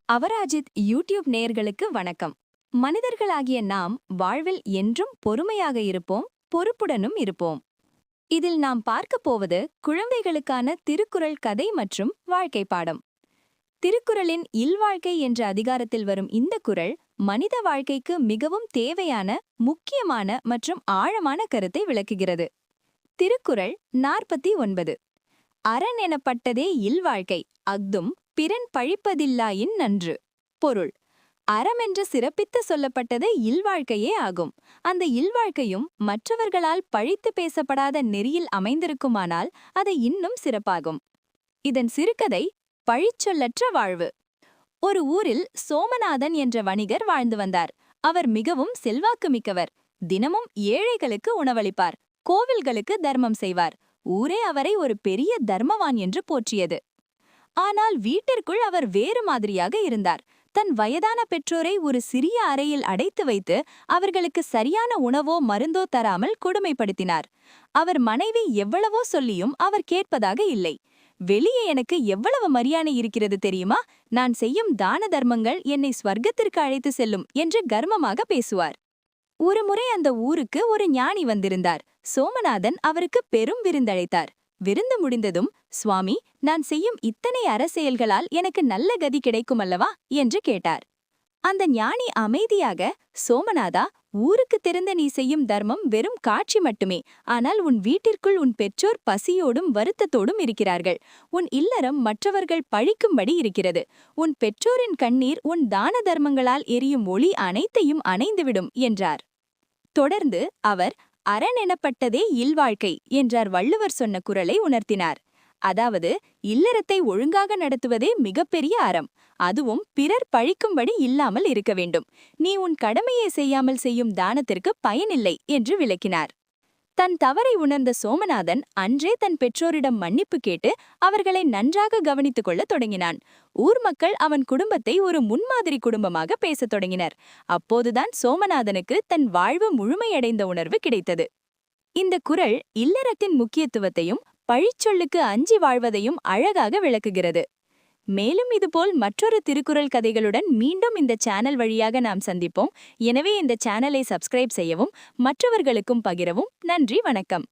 அவராஜித் YouTube நேயர்களுக்கு வணக்கம். மனிதர்களாகிய நாம் வாழ்வில் என்றும் பொறுமையாக இருப்போம், பொறுப்புடனும் இருப்போம். இதில் நாம் பார்க்கப் போவது குழந்தைகளுக்கான திருக்குறள் கதை மற்றும் வாழ்க்கை பாடம். திருக்குறளின் இல்வாழ்க்கை என்ற அதிகாரத்தில் வரும் இந்த குறள் மனித வாழ்க்கைக்கு மிகவும் தேவையான, முக்கியமான மற்றும் ஆழமான கருத்தை விளக்குகிறது. திருக்குறள் 49. அரண் எனப்பட்டதே இல்வாழ்க்கை, அஃதும் பிறன் பழிப்பதில்லாயின் நன்று. பொருள்: அறமென்று சிறப்பித்து சொல்லப்பட்டது இல்வாழ்க்கையே ஆகும். அந்த இல்வாழ்க்கையும் மற்றவர்களால் பழித்து பேசப்படாத நெறியில் அமைந்திருக்குமானால் அது இன்னும் சிறப்பாகும். இதன் சிறுகதை பழிச்சொல்லற்ற வாழ்வு. ஒரு ஊரில் சோமநாதன் என்ற வணிகர் வாழ்ந்து வந்தார். அவர் மிகவும் செல்வாக்கு மிக்கவர். தினமும் ஏழைகளுக்கு உணவளிப்பார், கோவில்களுக்கு தர்மம் செய்வார். ஊரே அவரை ஒரு பெரிய தர்மவான் என்று போற்றியது. ஆனால் வீட்டிற்குள் அவர் வேறு மாதிரியாக இருந்தார். தன் வயதான பெற்றோரை ஒரு சிறிய அறையில் அடைத்து வைத்து அவர்களுக்கு சரியான உணவோ மருந்தோ தராமல் கொடுமைப்படுத்தினார். அவர் மனைவி எவ்வளவோ சொல்லியும் அவர் கேட்பதாக இல்லை. வெளியே எனக்கு எவ்வளவு மரியாதை இருக்கிறது தெரியுமா? நான் செய்யும் தான தர்மங்கள் என்னை ஸ்வர்க்கத்திற்கு அழைத்து செல்லும் என்று கர்வமாக பேசுவார். ஒருமுறை அந்த ஊருக்கு ஒரு ஞானி வந்திருந்தார். சோமநாதன் அவருக்கு பெரும் விருந்தழைத்தார். விருந்து முடிந்ததும், சுவாமி, நான் செய்யும் இத்தனை அரசியல்களால் எனக்கு நல்ல கதி கிடைக்குமல்லவா என்று கேட்டார். அந்த ஞானி அமைதியாக, சோமநாதா, ஊருக்கு தெரிந்த நீ செய்யும் தர்மம் வெறும் காட்சி மட்டுமே. ஆனால் உன் வீட்டிற்குள் உன் பெற்றோர் பசியோடும் வருத்தத்தோடும் இருக்கிறார்கள். உன் இல்லறம் மற்றவர்கள் பழிக்கும்படி இருக்கிறது. உன் பெற்றோரின் கண்ணீர் உன் தான தர்மங்களால் எரியும் ஒளி அனைத்தையும் அணைந்துவிடும் என்றார். தொடர்ந்து அவர் அரண் எனப்பட்டதே இல்வாழ்க்கை என்றார். வள்ளுவர் சொன்ன குறளை உணர்த்தினார். அதாவது, இல்லறத்தை ஒழுங்காக நடத்துவதே மிகப்பெரிய அறம். அதுவும் பிறர் பழிக்கும்படி இல்லாமல் இருக்க வேண்டும். நீ உன் கடமையை செய்யாமல் செய்யும் தானத்திற்கு பயனில்லை என்று விளக்கினார். தன் தவறை உணர்ந்த சோமநாதன் அன்றே தன் பெற்றோரிடம் மன்னிப்பு கேட்டு அவர்களை நன்றாக கவனித்துக் கொள்ளத் தொடங்கினான். ஊர் மக்கள் அவன் குடும்பத்தை ஒரு முன்மாதிரி குடும்பமாக பேசத் தொடங்கினர். அப்போதுதான் சோமநாதனுக்கு தன் வாழ்வு முழுமையடைந்த உணர்வு கிடைத்தது. இந்த குறள் இல்லறத்தின் முக்கியத்துவத்தையும் பழிச்சொல்லுக்கு அஞ்சி வாழ்வதையும் அழகாக விளக்குகிறது. மேலும் இதுபோல் மற்றொரு திருக்குறள் கதைகளுடன் மீண்டும் இந்த சேனல் வழியாக நாம் சந்திப்போம். எனவே இந்த சேனலை சப்ஸ்கிரைப் செய்யவும் மற்றவர்களுக்கும் பகிரவும். நன்றி, வணக்கம்.